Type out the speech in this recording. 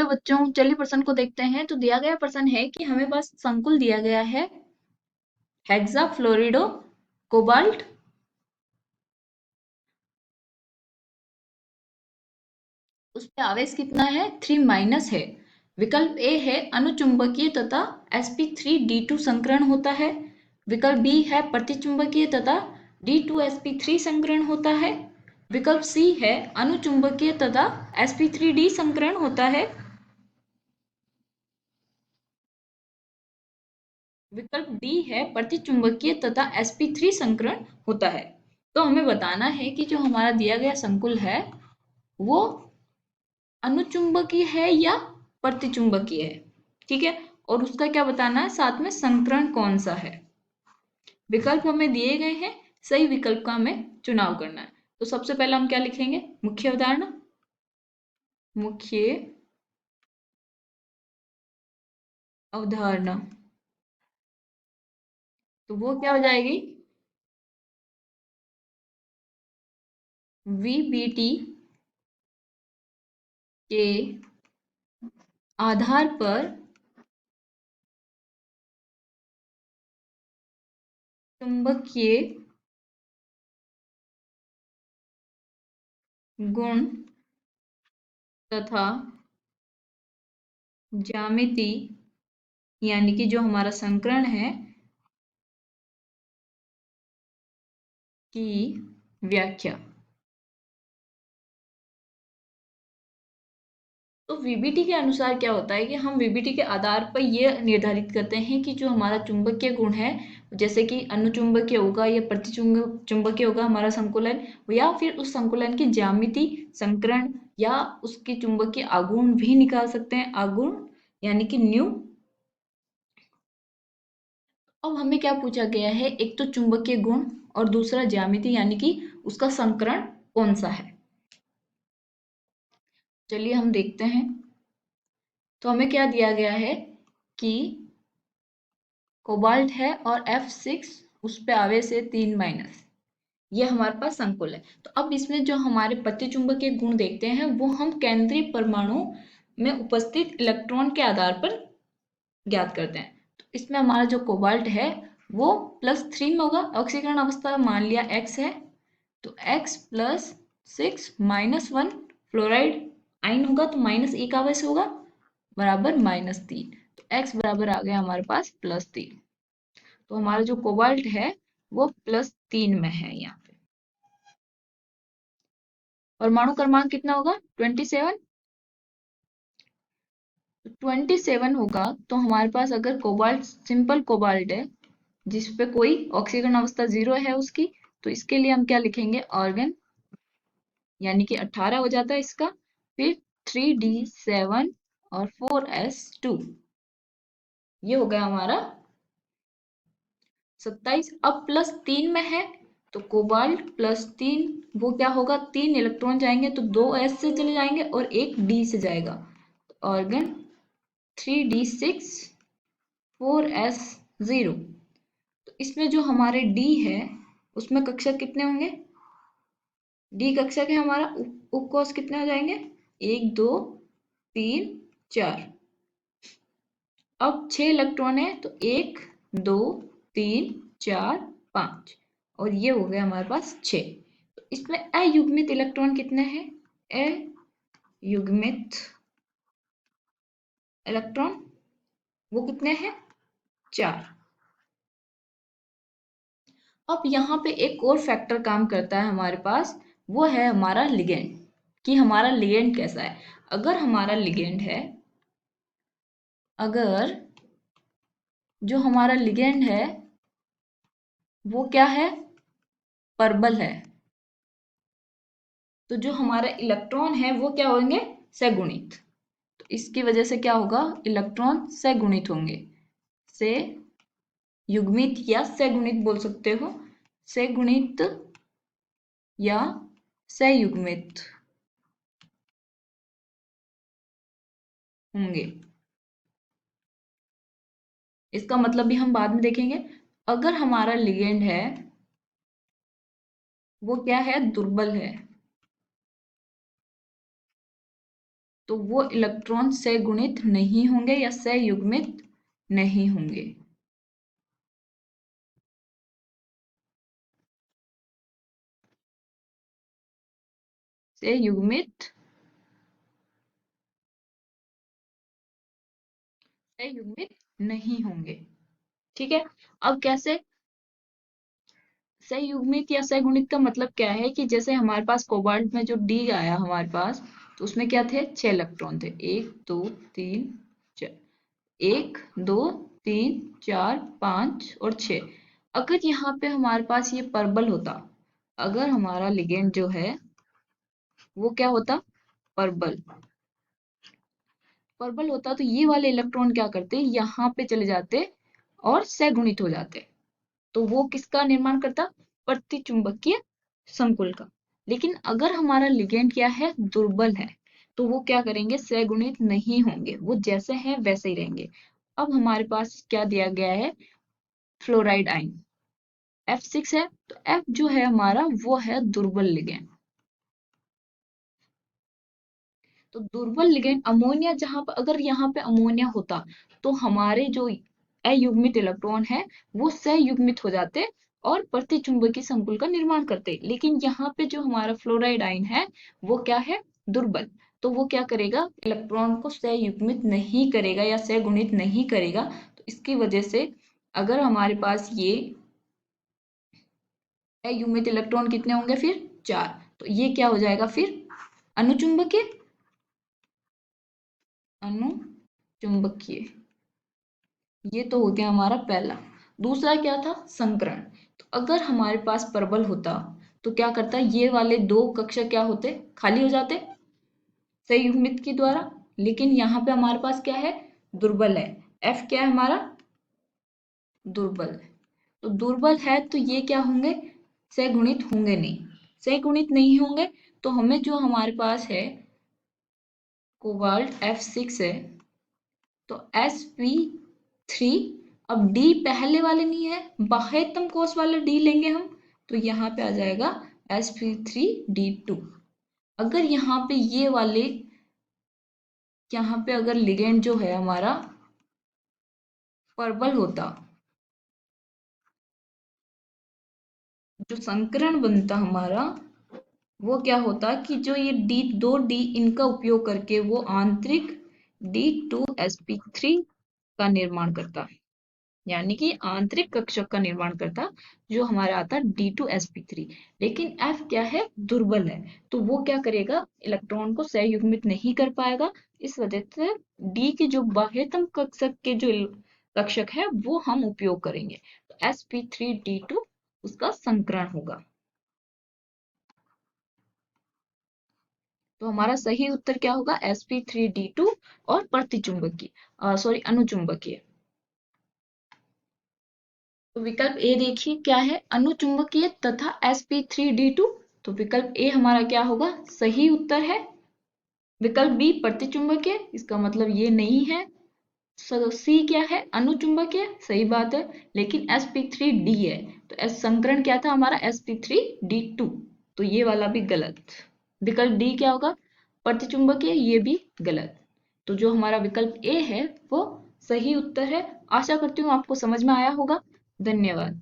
Hello बच्चों, चलिए प्रश्न को देखते हैं। तो दिया गया प्रश्न है कि हमें पास संकुल दिया गया है हेक्सा फ्लोरिडो कोबाल्ट, उस पे आवेश कितना है 3 माइनस है। विकल्प ए है अनुचुंबकीय तथा sp3d2 संकरण होता है। विकल्प बी है प्रतिचुंबकीय तथा d2sp3 संकरण होता है। विकल्प सी है अनुचुंबकीय तथा sp3d संकरण होता है। विकल्प डी है प्रतिचुंबकीय तथा sp3 संकरण होता है। तो हमें बताना है कि जो हमारा दिया गया संकुल है वो अनुचुंबकीय है या प्रतिचुंबकीय है। ठीक है, और उसका क्या बताना है, साथ में संकरण कौन सा है। विकल्प हमें दिए गए हैं, सही विकल्प का हमें चुनाव करना है। तो सबसे पहले हम क्या लिखेंगे, मुख्य अवधारणा। मुख्य अवधारणा तो वो क्या हो जाएगी, वीबीटी के आधार पर चुंबकीय गुण तथा ज्यामिति, यानी कि जो हमारा संकरण है की व्याख्या। तो वीबीटी के अनुसार क्या होता है कि हम वीबीटी के आधार पर ये निर्धारित करते हैं कि जो हमारा चुंबकीय गुण है, जैसे कि अनुचुंबकीय होगा या प्रतिचुंबकीय होगा हमारा संकुलन, या फिर उस संकुलन की ज्यामिति, संकरण, या उसके चुंबकीय आघूर्ण भी निकाल सकते हैं, आघूर्ण यानी कि न्यू। अब हमें क्या पूछा गया है, एक तो चुंबकीय गुण और दूसरा ज्यामिति यानी कि उसका संकरण कौन सा है। चलिए हम देखते हैं। तो हमें क्या दिया गया है कि कोबाल्ट है और F6 उस पे आवेश है 3 माइनस, ये हमारे पास संकुल है। तो अब इसमें जो हमारे प्रतिचुंबकीय गुण देखते हैं वो हम केंद्रीय परमाणु में उपस्थित इलेक्ट्रॉन के आधार पर ज्ञात करते हैं। तो इसमें हमारा जो कोबाल्ट है वो +3 में होगा, ऑक्सीकरण अवस्था मान लिया X है, तो X +6 - 1 फ्लोराइड आयन होगा, तो -1 आवेश होगा, बराबर -3। तो X बराबर आ गया हमारे पास +3। तो हमारा जो कोबाल्ट है वो +3 में है यहाँ पे। परमाणु क्रमांक कितना होगा 27। 27 होगा तो हमारे पास अगर कोबाल्ट सिंपल कोबाल्ट है जिसपे कोई ऑक्सीकरण अवस्था 0 है उसकी, तो इसके लिए हम क्या लिखेंगे, ऑर्गन, यानी कि 18 हो जाता है इसका। फिर 3d7 और 4s2, ये हो गया हमारा 27। अब +3 में है तो कोबाल्ट +3 वो क्या होगा, 3 इलेक्ट्रॉन जाएंगे तो 2 s से चले जाएंगे और 1 d से जाएगा, ऑर्गन 3d6 4s0। तो इसमें जो हमारे d है उसमें कक्षक कितने होंगे, d कक्षक है हमारा, उपकोष कितने हो जाएंगे, 1 2 3 4। अब 6 इलेक्ट्रॉन है तो 1 2 3 4 5, और ये हो गया हमारे पास 6। तो इसमें अयुग्मित इलेक्ट्रॉन कितने हैं, अयुग्मित इलेक्ट्रॉन वो कितने हैं, 4। अब यहाँ पे एक और फैक्टर काम करता है हमारे पास, वो है हमारा लिगेंड, कि हमारा लिगेंड कैसा है। अगर हमारा लिगेंड है, अगर जो हमारा लिगेंड है वो क्या है, परबल है, तो जो हमारा इलेक्ट्रॉन है वो क्या होंगे, सगुणित। तो इसकी वजह से क्या होगा, इलेक्ट्रॉन सगुणित होंगे, से युग्मित या सगुणित बोल सकते हो, सगुणित या सयुग्मित होंगे। इसका मतलब भी हम बाद में देखेंगे। अगर हमारा लिगेंड है वो क्या है, दुर्बल है, तो वो इलेक्ट्रॉन सहगुणित नहीं होंगे या सहयुग्मित नहीं होंगे। सहयुग्मित सहयुग्मित नहीं होंगे। ठीक है। अब कैसे? सहयुग्मित या सहगुणित का मतलब क्या है कि जैसे हमारे पास कोबाल्ट में जो डी आया हमारे पास, तो उसमें क्या थे? 6 इलेक्ट्रॉन थे। 1 2 3 4 1 2 3 4 5 और 6। अगर यहाँ पे हमारे पास ये पर्बल होता, अगर हमारा लिगेंड जो है वो क्या होता? पर्बल। पर्बल होता तो ये वाले इलेक्ट्रॉन क्या करते? यहाँ पे चले जाते और सहगुणित हो जाते। तो वो किसका निर्माण करता? प्रतिचुंबकीय संकुल का। लेकिन अगर हमारा लिगेंड क्या है? दुर्बल है, तो वो क्या करेंगे? सहगुणित नहीं होंगे, वो जैसे हैं वैसे ही रहेंगे। अब हमारे पास क्या दिया गया है? फ्लोराइड आयन F6 है, तो F जो है हमारा वो है दुर्बल लिगेंड। तो दुर्बल लिगेंड अमोनिया, जहां पर अगर यहाँ पे अमोनिया होता तो हमारे जो अयुग्मित इलेक्ट्रॉन है वो सहयुग्मित हो जाते और प्रतिचुंबकीय संकुल का निर्माण करते। लेकिन यहाँ पे जो हमारा फ्लोराइड आयन है वो क्या है? दुर्बल। तो वो क्या करेगा? इलेक्ट्रॉन को सहयुग्मित नहीं करेगा या सहगुणित नहीं करेगा। तो इसकी वजह से अगर हमारे पास ये अयुग्मित इलेक्ट्रॉन कितने होंगे फिर? 4। तो ये क्या हो जाएगा फिर? अनुचुंबकीय। अनुचुंबकीय। ये तो हो गया हमारा पहला। दूसरा क्या था? संकरण। तो अगर हमारे पास परबल होता तो क्या करता? ये वाले दो कक्षक क्या होते? खाली हो जाते संयुग्मित के द्वारा। लेकिन यहाँ पे हमारे पास क्या है? दुर्बल है। एफ क्या है हमारा? दुर्बल। तो दुर्बल है तो ये क्या होंगे? सहगुणित होंगे नहीं। सहगुणित नहीं होंगे तो हमें जो हमारे पास है कोबाल्ट F6 है, तो sp3। अब डी पहले वाले नहीं है, बाह्यतम कोष वाला डी लेंगे हम, तो यहाँ पे आ जाएगा sp3d2। अगर यहाँ पे ये वाले, यहाँ पे अगर लिगेंड जो है हमारा पर्बल होता, जो संकरण बनता हमारा वो क्या होता कि जो ये डी दो डी इनका उपयोग करके वो आंतरिक D2sp3 का निर्माण करता, यानी कि आंतरिक कक्षक का निर्माण करता, जो हमारा आता D2sp3। लेकिन F क्या है? दुर्बल है। तो वो क्या करेगा? इलेक्ट्रॉन को सहयुग्मित नहीं कर पाएगा। इस वजह से D के जो बाह्यतम कक्षक के जो कक्षक है वो हम उपयोग करेंगे। तो sp3d2 उसका संकरण होगा। तो हमारा सही उत्तर क्या होगा? sp3d2 और प्रतिचुंबकीय सॉरी अनुचुंबकीय। तो विकल्प ए देखिए क्या है? अनुचुंबकीय तथा sp3d2। तो विकल्प ए हमारा क्या होगा? सही उत्तर है। विकल्प बी प्रतिचुंबकीय, इसका मतलब ये नहीं है। सी क्या है? अनुचुंबकीय, सही बात है। लेकिन sp3d है, तो एस संकरण क्या था हमारा? sp3d2। तो ये वाला भी गलत। विकल्प डी क्या होगा? प्रतिचुंबकीय, ये भी गलत। तो जो हमारा विकल्प ए है वो सही उत्तर है। आशा करती हूँ आपको समझ में आया होगा। धन्यवाद।